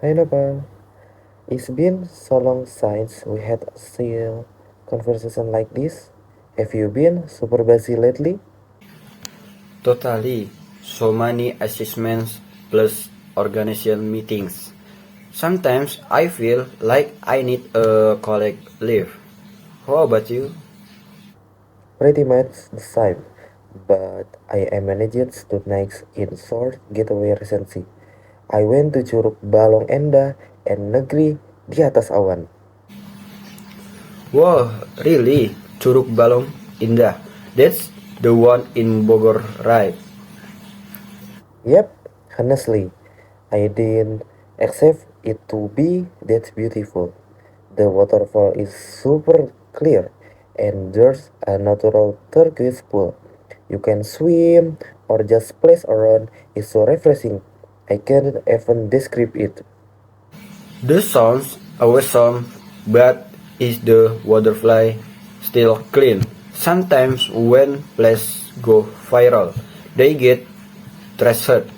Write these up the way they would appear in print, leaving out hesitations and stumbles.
Hi Nopal, it's been so long since we had a still conversation like this. Have you been super busy lately? Totally. So many assessments plus organization meetings. Sometimes I feel like I need a college leave. How about you? Pretty much the same, but I managed to next in short getaway recently. I went to Curug Balong Enda and Negeri di atas awan. Wow, really? Curug Balong Indah. That's the one in Bogor, right? Yep, honestly, I didn't expect it to be that beautiful. The waterfall is super clear and there's a natural turquoise pool. You can swim or just splash around. It's so refreshing. I can't even describe it. The sounds awesome, but is the waterfly still clean? Sometimes when places go viral, they get trashed.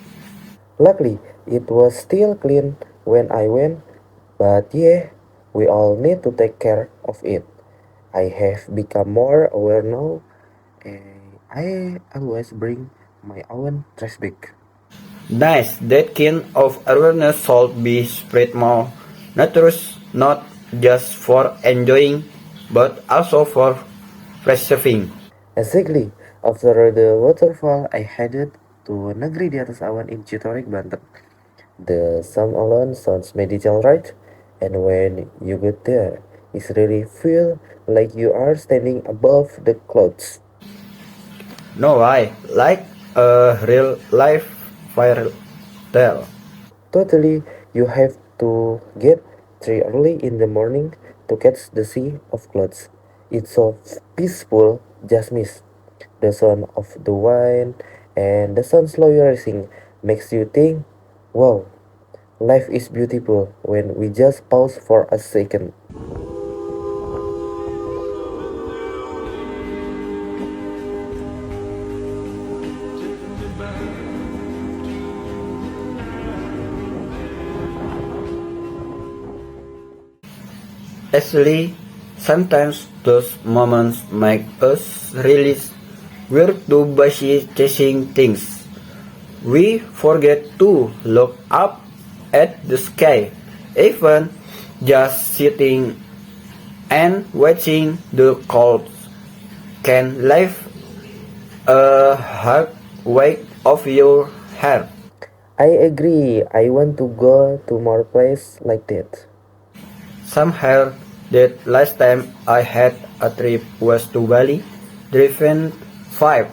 Luckily, it was still clean when I went, but yeah, we all need to take care of it. I have become more aware now, and I always bring my own trash bag. Nice, that kind of awareness should be spread more. Not just for enjoying, but also for preserving. Exactly. After the waterfall, I headed to Negeri di atas awan in Citorik, Banten. The song alone sounds magical, right? And when you get there, it really feel like you are standing above the clouds. No, I like a real life fairy tale. Totally, you have to get three early in the morning to catch the sea of clouds. It's so peaceful, just miss. The sound of the wine and the sun slowly rising makes you think, wow, life is beautiful when we just pause for a second. Actually, sometimes those moments make us realize we're too busy chasing things. We forget to look up at the sky, even just sitting and watching the clouds can lift a heart weight of your heart. I agree, I want to go to more places like that. Somehow, that last time I had a trip was to Bali, driven 5,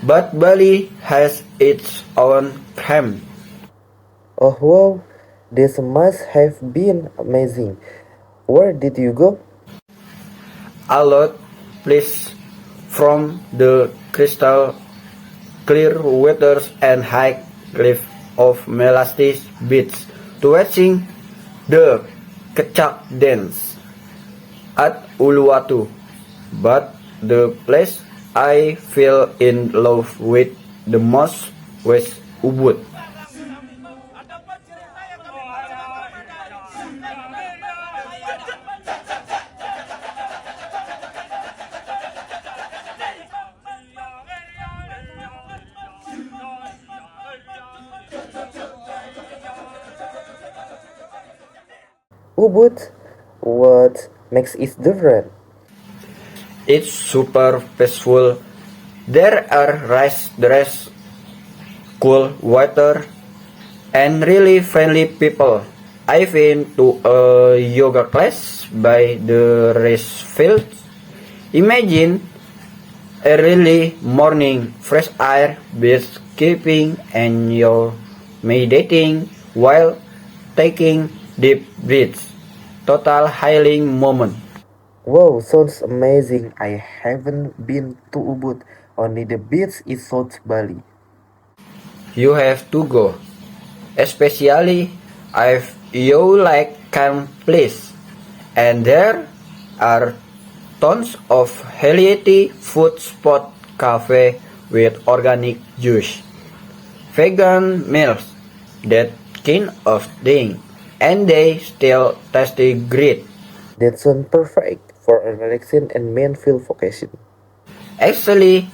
but Bali has its own charm. Oh wow, this must have been amazing. Where did you go? A lot, please, from the crystal clear waters and high cliff of Melastis Beach to watching the Kecak dance at Uluwatu. But the place I fell in love with the most was Ubud. Ubud? What makes it different? It's super peaceful. There are rice, cool water, and really friendly people. I've been to a yoga class by the rice fields. Imagine a really morning, fresh air, beekeeping, and you're meditating while taking deep breaths. Total healing moment. Wow, sounds amazing. I haven't been to Ubud, only the beach in South Bali. You have to go. Especially if you like calm place. And there are tons of healthy food spot cafe with organic juice, vegan meals that kind of thing, and they still tasty great. That sounds perfect for a relaxing and mindful vacation. Actually,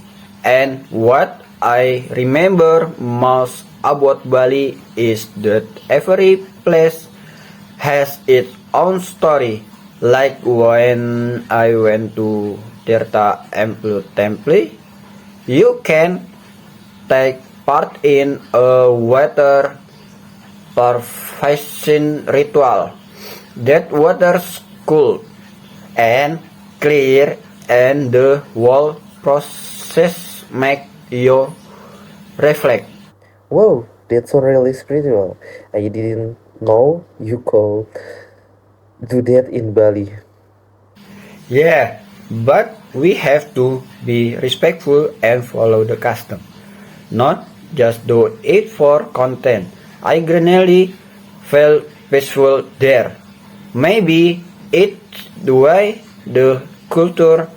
and what I remember most about Bali is that every place has its own story. Like when I went to Tirta Emplu Temple, you can take part in a water purification ritual. That water's cool and clear, and the whole process make you reflect. Wow, that sounds really spiritual. I didn't know you could do that in Bali. Yeah, but we have to be respectful and follow the custom, not just do it for content. I genuinely felt peaceful there. Maybe it's the way the culture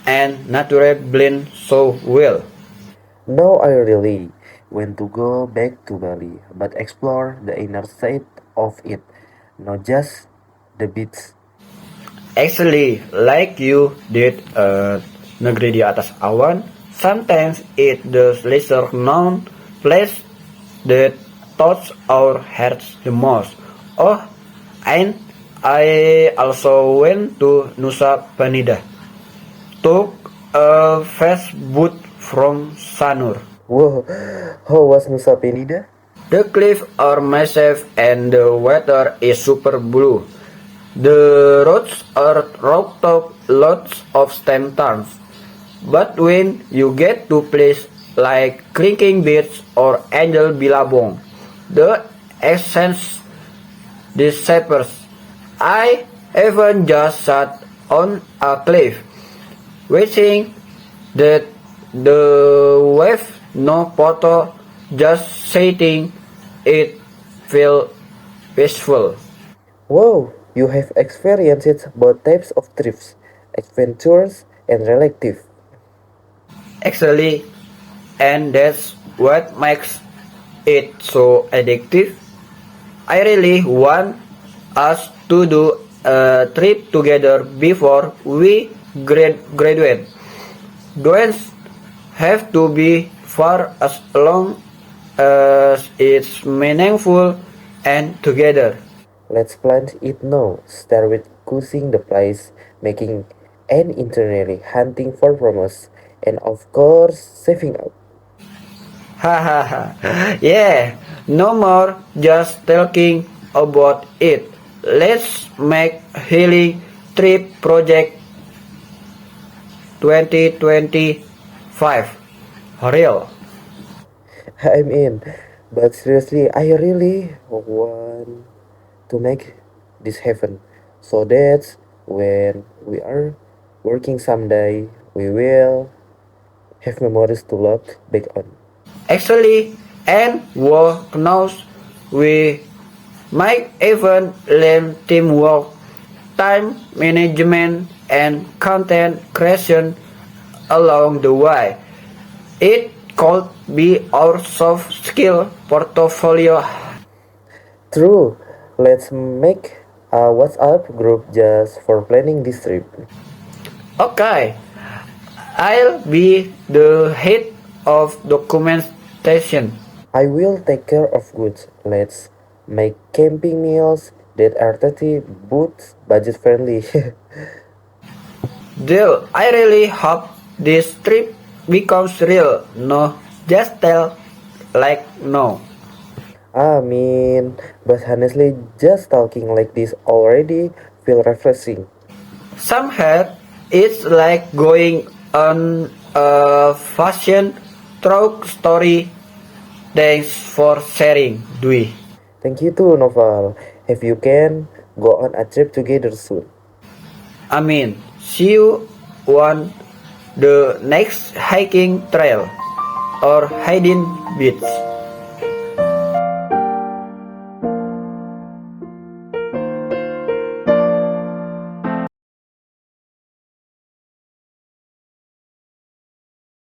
and nature blend so well. Now I really want to go back to Bali, but explore the inner side of it, not just the beach. Actually, like you did Negeri di Atas Awan, sometimes it's the lesser known place that touch our hearts the most. Oh, and I also went to Nusa Penida, took a fast boat from Sanur. Whoa, how was Nusa Penida? The cliffs are massive and the water is super blue. The roads are roughed up, lots of stem turns. But when you get to places like Crinking Beach or Angel Bilabong, the essence disappears. I even just sat on a cliff, wishing that the wave no photo, just sitting it feel peaceful. Wow, you have experienced both types of trips, adventures and relative. Actually, and that's what makes it so addictive. I really want us to do a trip together before we graduate. Don't have to be far as long as it's meaningful and together. Let's plan it now. Start with choosing the place, making an itinerary, hunting for promos, and of course, saving up. Ha ha ha. Yeah, no more just talking about it. Let's make healing trip project 2025 real. I'm in, but seriously, I really want to make this happen. So that's when we are working someday, we will have memories to look back on. Actually, and who knows, we might even learn teamwork, time management, and content creation along the way. It could be our soft skill portfolio. True, let's make a WhatsApp group just for planning this trip. Okay, I'll be the head of documentation. I will take care of goods. Let's make camping meals that are tasty but budget friendly. Deal, I really hope this trip becomes real. No, just tell like no. I mean, but honestly, just talking like this already feel refreshing. Somehow, it's like going on a fashion truck story. Thanks for sharing, Dwi. Thank you too, Noval. If you can, go on a trip together soon. I mean, see you on the next hiking trail or hiding beach.